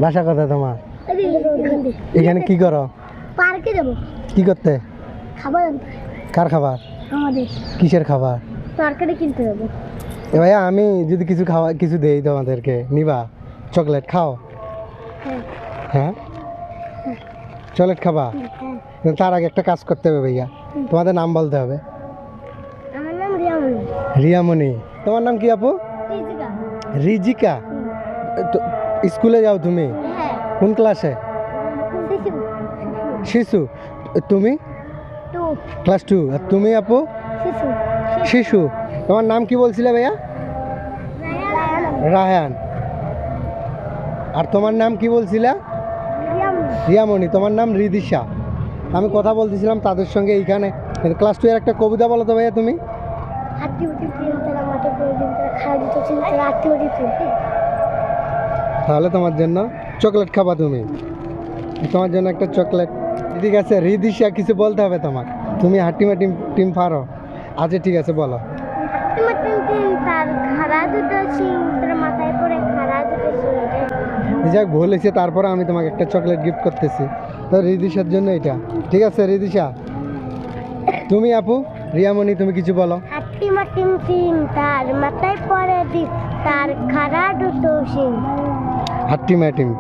বাসা কোথায় তোমার? এখানে কি করো? পার্কে যাব। কি করতে? খাবার আনতে। কার খাবার? আমাদের। কিসের খাবার? তরকারি কিনতে যাব। এ ভাইয়া, আমি যদি কিছু দেই তোমাদেরকে, নিবা? চকলেট খাও? হ্যাঁ, চকলেট খাবা? হ্যাঁ। তার আগে একটা কাজ করতে হবে ভাইয়া, তোমাদের নাম বলতে হবে। আমার নাম রিয়ামণি। রিয়ামণি। তোমার নাম কি আপু? রিজিকা। রিজিকা। তো স্কুলে যাও তুমি? হ্যাঁ। কোন ক্লাসে? শিশু। তুমি? 2। ক্লাস 2। আর তুমি আপু? শিশু। শিশু। তোমার নাম কি বলছিলে ভাইয়া? রায়হান। আর তোমার নাম কি বলছিলে? রিয়ামণি। রিয়ামণি। তোমার নাম রিদিশা। আমি কথা বলতেছিলাম তাদের সঙ্গে এইখানে। ক্লাস 2 এর একটা কবিতা বলো তো ভাইয়া তুমি। হাতি উঠি তিন তারা মাঠে পড়ে দিন তারা খাওয়া দিত চিন তারা হাতি উঠি তিন। তাহলে তোমার জন্য চকলেট খাবা তুমি। তোমার জন্য একটা চকলেট। ঠিক আছে রিদিশা, কিছু বলতে হবে তোমার। তুমি হাটিমা টিম পারো। আচ্ছা ঠিক আছে, বলো। হাতিমা তিন তিন তার খাড়া দুটো সিং তার মাথায় পড়ে খাড়া দুটো সিং। যাক, ভুল হয়েছে, তারপরে আমি তোমাকে একটা চকলেট গিফট করতেছি। তো রিদিশার জন্য এটা। ঠিক আছে রিদিশা। তুমি আপু রিয়ামণি, তুমি কিছু বলো। হাতিমা তিন তিন তার মাথায় পড়ে দিন তার খাড়া দুটো সিং। হাটিমা টিম।